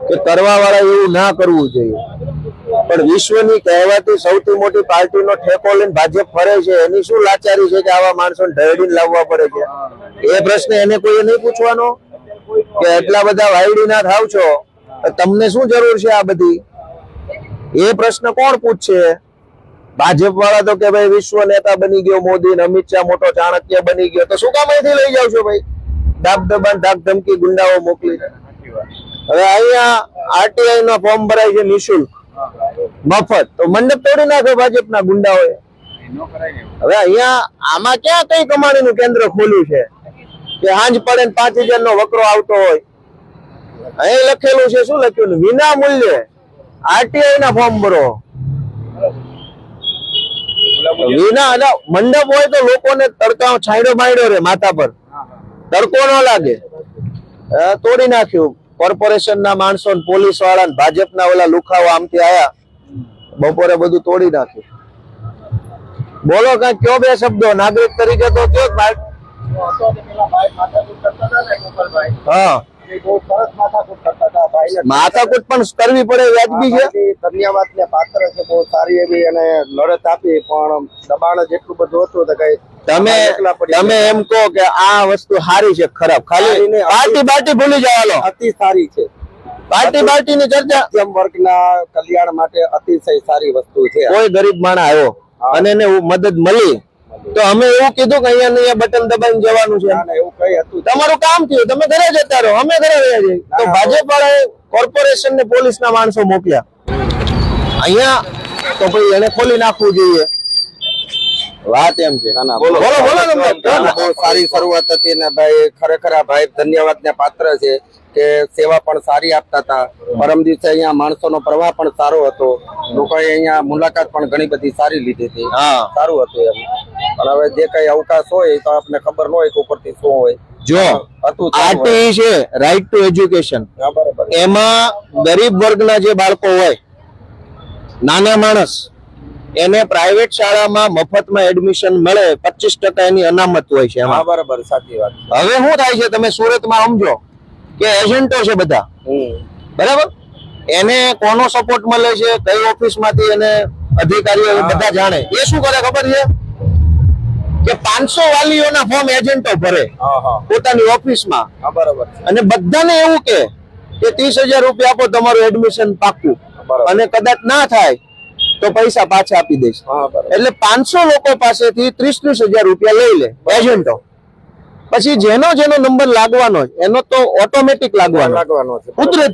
કે કરવા વાળા એવું ના કરવું જોઈએ, પણ વિશ્વની કહેવાતી સૌથી મોટી પાર્ટીનો ઠેકો લઈને ભાજપ ફરે છે, એની શું લાચારી છે કે આવા માણસોને ઢળીને લાવવા પડે છે? એ પ્રશ્ન એને કોઈ નહીં પૂછવાનો કે એટલા બધા વાયડી ના થાવ છો, તમને શું જરૂર છે આ બધી? એ પ્રશ્ન કોણ પૂછશે? ભાજપ વાળા તો કે ભાઈ વિશ્વ નેતા બની ગયો મોદી ને અમિત શાહ મોટો ચાણક્ય બની ગયો, તો શું કામ અહીંથી લઈ જાવ છો ભાઈ? ડાક દબાણ ધાક ધમકી ગુંડાઓ મોકલી. હવે અહીંયા આરટીઆઈ નો ફોર્મ ભરાય છે નિઃશુલ્ક મફત, તો મંડપ તોડી નાખે ભાજપના ગુંડાઓએ. હવે અહીંયા આમાં ક્યાં કઈ કમાણીનું કેન્દ્ર ખોલ્યું છે કે હાંજ પડે 5000 નો વકરો આવતો હોય? અહીં લખેલું છે, શું લખ્યું? વિના મૂલ્યે આરટીઆઈ ના ફોર્મ ભરો. વિના મંડપ હોય તો લોકોને તડકા છાંયડો બાંયડો રે માથા પર, તડકો ન લાગે. તોડી નાખ્યું. કોર્પોરેશન ના માણસો, પોલીસ વાળા, ભાજપના ઓલા લુખાઓ આમથી આયા, બપોરે બધું તોડી નાખ્યું. બોલો કઈ કયો બે શબ્દો નાગરિક તરીકે તો કયો. હા, માથાકૂટ પણ કરવી પડે, વ્યાજબી છે. ધન્યવાદ ને પાત્ર છે, બહુ સારી એવી અને લડત આપી, પણ દબાણ જેટલું બધું હતું તો કઈ તમે એમ કહો કે આ વસ્તુ સારી છે ખરાબ? ખાલી પાર્ટી ભૂલી જવાનો. અતિ સારી છે પાર્ટી ની ચર્ચા. મધ્યમ વર્ગના કલ્યાણ માટે અતિશય સારી વસ્તુ છે. કોઈ ગરીબ માણસ આવ્યો અને એને મદદ મળી તો અમે એવું કીધું કે અહીંયા બટન દબાઈને જવાનું છે? એવું કઈ હતું? તમારું કામ થયું, તમે ઘરે જતા રહો, અમે ઘરે રહ્યા છીએ. તો ભાજપ વાળાએ કોર્પોરેશન ને પોલીસ ના માણસો મોકલ્યા અહીંયા, તો ભાઈ એને ખોલી નાખવું જોઈએ. વાત એમ છે. બોલો તમે. બહુ સારી શરૂઆત હતી ને ભાઈ, ખરેખર આ ભાઈ ધન્યવાદ ને પાત્ર છે કે સેવા પણ સારી આપતા હતા. પરમ દિવસે અહીંયા માણસોનો પ્રવાહ પણ સારો હતો, લોકોએ અહીંયા મુલાકાત પણ ઘણી બધી સારી લીધી હતી. સારું હતું એમ. પણ હવે જે કઈ અવકાશ હોય તો આપણને ખબર ન હોય કે ઉપરથી શું હોય. જો આરટીઈ છે, રાઈટ ટુ એજ્યુકેશન, એમાં ગરીબ વર્ગના જે બાળકો હોય, નાના માણસ, એને પ્રાઇવેટ શાળામાં મફતમાં એડમિશન મળે, 25% એની અનામત હોય છે એમાં. બરાબર, સાચી વાત. હવે શું થાય છે, તમે સુરતમાં સમજો કે એજન્ટો છે બધા, બરાબર? એને કોનો સપોર્ટ મળે છે, કઈ ઓફિસ માંથી એને અધિકારીઓ બધા જાણે. એ શું કરે ખબર છે કે 500 વાલીઓના ફોર્મ એજન્ટો ભરે પોતાની ઓફિસમાં, બરાબર, અને બધાને એવું કે 30,000 રૂપિયા આપો તમારું એડમિશન પાક્કું, અને કદાચ ના થાય તો પૈસા પાછા આપી દઈશ. એટલે 500 લોકો પાસેથી 30,000 રૂપિયા લઈ લે એજન્ટો. પછી જેનો નંબર લાગવાનો એનો તો ઓટોમેટિક લાગવાનો છે, કુદરતી.